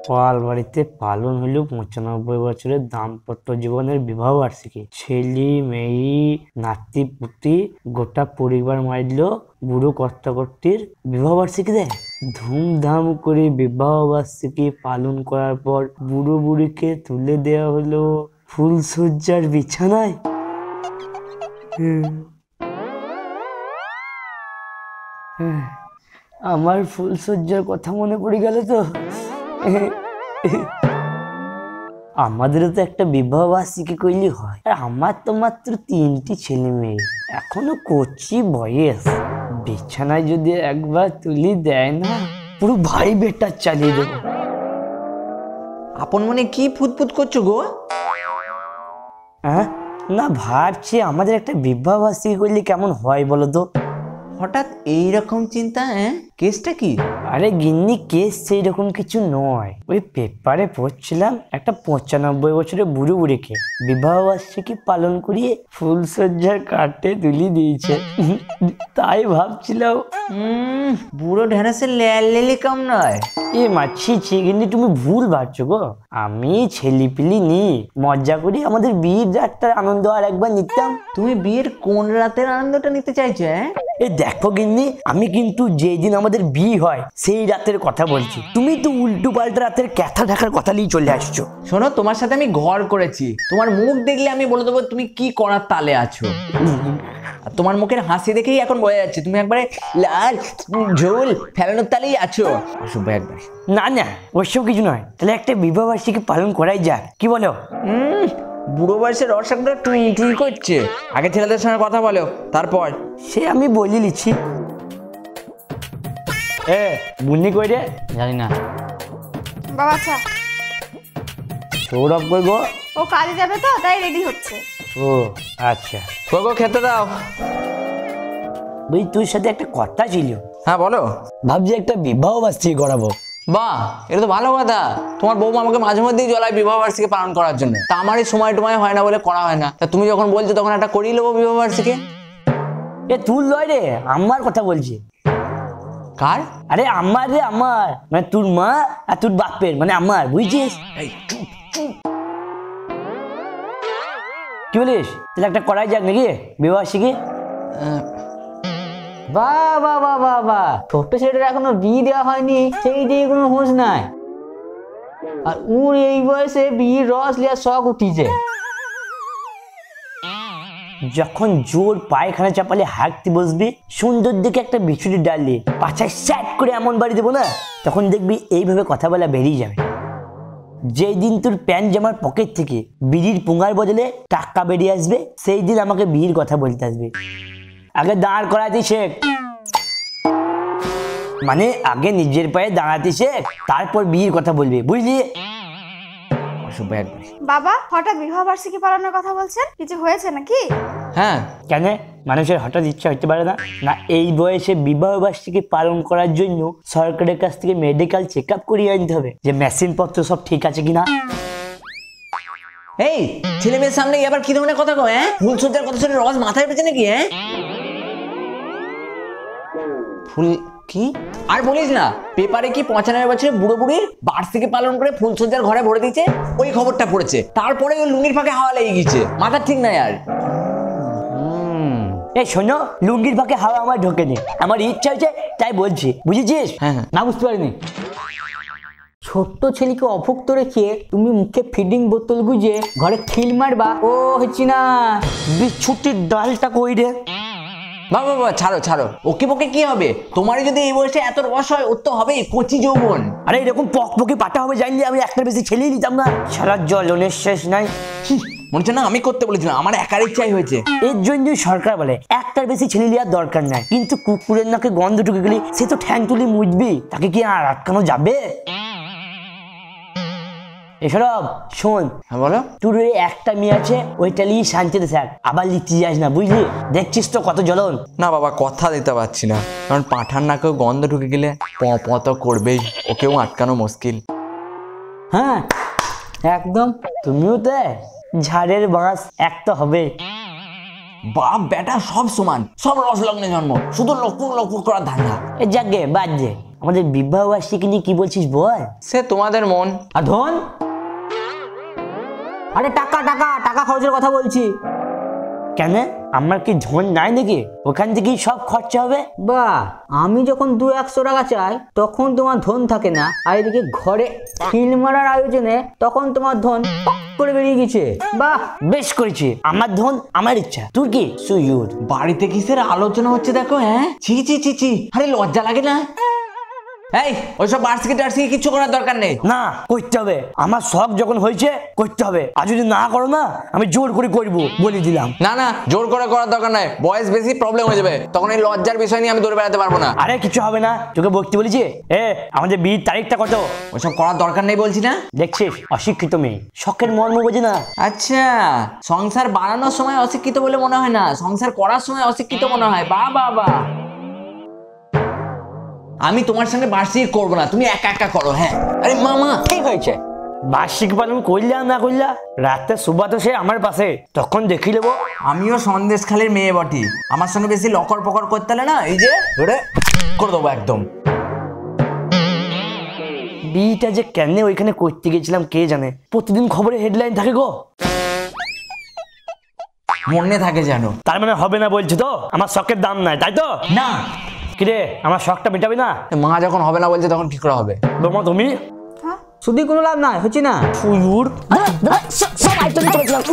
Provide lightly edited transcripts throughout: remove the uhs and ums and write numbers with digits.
পালবাড়িতে পালন হলো ৯৫ বছরের দাম্পত্য জীবনের বিবাহ বার্ষিকী। ছেলে মেয়ে নাতি পুতি গোটা পরিবার মাইল বুড়ো কর্তাকর্তির বিবাহ বার্ষিকী দেয়। ধুমধাম করে বিবাহ বার্ষিকী পালন করার পর বুড়ো বুড়িকে তুলে দেওয়া হলো ফুলসজ্জার বিছানায়। আমার ফুলসজ্জার কথা মনে পড়ে গেল তো। আমাদেরও তো একটা বিবাহ বার্ষিকী করলে হয়। আমার তো মাত্র ৩টি ছেলে মেয়ে, এখনো কচি বয়স। বিছানায় যদি একবার তুলি দেয় না, পুরো ভাই বেটা চালিয়ে দেবো। আপন মনে কি ফুটফুট করছো গো? হ্যাঁ না, ভাবছি আমাদের একটা বিবাহ বার্ষিকী করলে কেমন হয় বলো তো। হঠাৎ এইরকম চিন্তা? কেসটা কি? আরে গিন্নি, কেস সেই রকম কিছু নয়। ওই পেপারে পড়ছিলাম একটা ৯৫ বছরের বুড়ো বুড়িকে বিবাহ বার্ষিকী পালন করিয়ে ফুলসজ্জার কাটে তুলি দিয়েছে। তাই ভাবছিলাম বুড়ো ঢেঁড়সের লেলি কম নয়। এ মাছি গিন্নি, তুমি ভুল ভাবছো গো। আমি ছেলিপিলি নি, মজা করি আমাদের বিয়ের রাতটার আনন্দ আর একবার নিতাম। তুমি বিয়ের কোন রাতের আনন্দটা নিতে চাইছো? এ দেখো গিন্নি, আমি কিন্তু যেই দিন আমাদের বিয়ে হয় সেই রাতের কথা বলছি। তুমি তো উল্টো পাল্টা রাতের ক্যাথা ঢাকার কথা নিয়ে চলে আসছো। শোনো, তোমার সাথে আমি ঘর করেছি, তোমার মুখ দেখলে আমি বলে দেবো তুমি কি করার তালে আছো। আর তোমার মুখের হাসি দেখেই এখন বোঝা যাচ্ছে তুমি একবারে লাল ঝোল ফেলানোর তালেই আছো। অসভ্য একবার। না না, ওইসব কিছু নয়। তাহলে একটা বিবাহ বার্ষিকী পালন করাই যাক, কি বলো? বুড়ো বয়সের রসাকটা টুই টুই করছে। আগে ছেলেদের সঙ্গে কথা বলো, তারপর। সে আমি বলে নিচ্ছি। বুনি কই রে? জানি না। বাবা চা। সৌরভ কই গো? ও কাজে যাবে তো, তাই রেডি হচ্ছে। ও আচ্ছা। গো খেতে দাও। ভাই, তোর সাথে একটা কথা ছিল। হ্যাঁ বলো। ভাবছি একটা বিবাহ বার্ষিকী করাবো। বাহ, এটা তো ভালো কথা। তোমার বৌমা আমাকে মাঝে মধ্যেই জলায় বিবাহ বার্ষিকী পালন করার জন্য। তা আমার এই সময় টময় হয় না বলে করা হয় না। তা তুমি যখন বলছো তখন একটা করিয়ে নেবো বিবাহ বার্ষিকী। এ তুই লয় রে, আমার কথা বলছি। কার? আরে আমার রে, আমার মানে তোর মা আর তোর বাপের, মানে আমার, বুঝছিস? কি বলিস? তাহলে একটা করাই যাক নাকি বিবাহ বার্ষিকী? বাহ বাহ বাহ বাহ বাহ, ছোট্ট ছেলেটার এখনো বিয়ে দেওয়া হয়নি, সেই দিয়ে কোনো হুঁশ নাই। আর ওর এই বয়সে বিয়ের রস লিয়ার শখ উঠিছে। যখন জোর পায়খানা চাপালে হাঁকতে বসবি, সুন্দর দিকে একটা বিছুটি ডাললে পাছায় স্যাট করে এমন বাড়ি দেবো না, তখন দেখবি এইভাবে কথা বলা বেরিয়ে যাবে। যেই দিন তোর প্যান্ট জামার পকেট থেকে বিড়ির পুঙ্গার বদলে টাকা বেরিয়ে আসবে, সেই দিন আমাকে বিয়ের কথা বলতে আসবে। আগে দাঁড় করাতে শেখ, মানে আগে নিজের পায়ে দাঁড়াতে শেখ, তারপর বিয়ের কথা বলবি, বুঝলি? বাবা, হঠাৎ বিবাহ বার্ষিকী পালনের কথা বলছেন, কিছু হয়েছে নাকি? হ্যাঁ। কেন? মানুষের হঠাৎ ইচ্ছা হতে পারে না? না, এই বয়সে বিবাহ বার্ষিকী পালন করার জন্য সরকারের কাছ থেকে মেডিকেল চেক আপ করিয়ে আনতে হবে, যে মেশিন পত্র সব ঠিক আছে কিনা। এই ছেলে মেয়ের সামনে আবার কি ধরনের কথা কয়? ফুলসজ্জার কথা শুনে রস মাথায় উঠেছে নাকি? ফুল কি? আর বলিস না, পেপারে কি ৯৫ বছরের বুড়ো বুড়ির বার্ষিকী পালন করে ফুলসজ্জার ঘরে ভরে দিয়েছে, ওই খবরটা পড়েছে। তারপরে ওই লুঙ্গির ফাঁকে হাওয়া লেগে গেছে, মাথা ঠিক নাই আর। এই শোনো, লুঙ্গির ফাঁকে হাওয়া আমার ঢোকেনি, আমার ইচ্ছা হয়েছে তাই বলছি, বুঝেছিস? হ্যাঁ। না, বুঝতে পারিনি। ছোট্ট ছেলেকে অভুক্ত রেখে তুমি মুখে ফিডিং বোতল গুজে ঘরে খিল মারবা, ও হচ্ছে না। বিছুটির ডালটা কই রে? বাবা বাবা, ছাড়ো। ওকে পকে কি হবে? তোমারই যদি এই বয়সে এত রস হয়, ওর তো হবেই কচি যৌবন। আরে এরকম পকপকে পাটা হবে জানলে আমি একটার বেশি ছেলেই নিতাম না। সারা জ্বলনের শেষ নাই। মনে হচ্ছে না আমি করতে বলেছিলাম, আমার একার ইচ্ছাই হয়েছে। এর জন্যই সরকার বলে একটার বেশি ছেলে নেওয়ার দরকার নাই। কিন্তু কুকুরের নাকে গন্ধ ঢুকে গেলে সে তো ঠ্যাং তুলি মুজবি, তাকে কি আর আটকানো যাবে? এসব শোন। হ্যাঁ বলো। তোর ওই একটা মেয়ে আছে, ওইটা নিয়ে শান্তিতে থাক, আবার লিখতে যাস না, বুঝলি? দেখছিস তো কত জ্বলন। না বাবা, কথা দিতে পারছি না, কারণ পাঁঠার নাকেও গন্ধ ঢুকে গেলে প তো করবেই, ওকেও আটকানো মুশকিল। হ্যাঁ একদম। তুমিও তো ঝাড়ের বাঁশ, এক তো হবে। বাপ বেটা সব সমান, সব রসলগ্নে জন্ম, শুধু লকুক লকুক করার ধান্দা। এ যাকে বাদ দে, আমাদের বিবাহ বার্ষিকী নিয়ে কি বলছিস বল। সে তোমাদের মন। আর ধন, আরে টাকা টাকা টাকা খরচের কথা বলছি। কেন, আমার কি ধন নাই নাকি? ওখান থেকেই সব খরচা হবে। বা আমি যখন 200-100 টাকা চাই তখন তোমার ধন থাকে না, আর এদিকে ঘরে খিল মারার আয়োজনে তখন তোমার ধন পক করে বেরিয়ে গেছে। বাহ, বেশ করেছি, আমার ধন আমার ইচ্ছা, তোর কি সুইউর। বাড়িতে কিসের আলোচনা হচ্ছে দেখো। হ্যাঁ, ছি ছি ছি ছি, আরে লজ্জা লাগে না? এই ওইসব বার্ষিকী টার্ষিকী কিছু করার দরকার নেই। না, করতে হবে, আমার শখ যখন হয়েছে করতে হবে। আর যদি না করো না, আমি জোর করে করবো, বলে দিলাম। না না, জোর করে করার দরকার নাই, বয়স বেশি প্রবলেম হয়ে যাবে, তখন এই লজ্জার বিষয় নিয়ে আমি দৌড়ে বেড়াতে পারবো না। আরে কিছু হবে না, তোকে বলতে বলেছি। আমাদের বিয়ের তারিখটা কত? ওইসব করার দরকার নেই বলছি না। দেখছিস, অশিক্ষিত মেয়ে, শখের মর্ম বোঝে না। আচ্ছা, সংসার বানানোর সময় অশিক্ষিত বলে মনে হয় না, সংসার করার সময় অশিক্ষিত মনে হয়। বাহ বাহ বাহ। আমি তোমার সঙ্গে বার্ষিকী করবো না, তুমি একা একা করো। হ্যাঁ, আরে মামা কি হয়েছে? বার্ষিক পালন করলা না করলা, রাতে সুবা তো সে আমার পাশে, তখন দেখি নেবো। আমিও সন্দেশখালীর মেয়ে বটি, আমার সঙ্গে বেশি লকর পকর করতে হলে না, এই যে ধরে করে দেবো একদম। বিয়েটা যে কেন ওইখানে করতে গেছিলাম কে জানে, প্রতিদিন খবরে হেডলাইন থাকে গো। মনে থাকে জানো। তার মানে হবে না বলছি তো, আমার শখের দাম নাই, তাই তো? না, কিরে, আমার শখটা মেটাবি না? মা যখন হবে না বলছে তখন কি করে হবে? বৌমা তুমি শুধু কোনো লাভ নাই, হচ্ছে না। সুয়ুর সব আইটেম করেছিলাম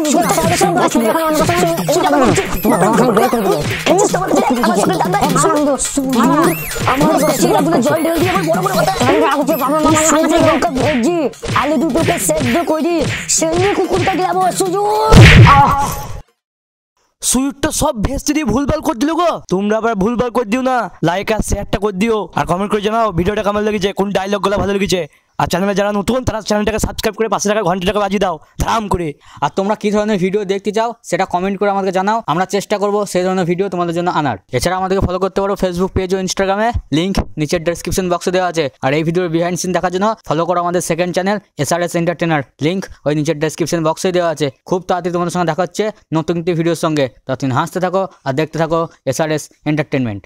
জল ঢেল দিয়ে বড় বড় কথা ভেজি আলু দুটোকে সেদ্ধ করি সেই কুকুরটা গেলাবো সুযোগ। সুইটটা সব ভেস্তে দিয়ে ভুলভাল করে দিল গো। তোমরা আবার ভুলভাল করে দিও না, লাইক আর শেয়ারটা করে দিও, আর কমেন্ট করে জানাও ভিডিওটা কেমন লেগেছে, কোন ডায়লগ গুলো ভালো লেগেছে। আর চ্যানেলে যারা নতুন তারা চ্যানেলটাকে সাবস্ক্রাইব করে পাশে থাকা ঘন্টাটাকে বাজিয়ে দাও ধাম করে। আর তোমরা কি ধরনের ভিডিও দেখতে চাও সেটা কমেন্ট করে আমাদেরকে জানাও, আমরা চেষ্টা করব সেই ধরনের ভিডিও তোমাদের জন্য আনার। এছাড়া আমাদেরকে ফলো করতে পারো ফেসবুক পেজ ও ইনস্টাগ্রামে, লিংক নিচের ডেসক্রিপশন বক্সে দেওয়া আছে। আর এই ভিডিওর বিহাইন্ড সিন দেখার জন্য ফলো করো আমাদের second channel SRS entertainer, link ওই নিচের ডেসক্রিপশন বক্সে দেওয়া আছে। খুব তাড়াতাড়ি তোমাদের সঙ্গে দেখা হচ্ছে নতুন একটি ভিডিওর সঙ্গে। ততদিন হাসতে থাকো আর দেখতে থাকো SRS এন্টারটেনমেন্ট।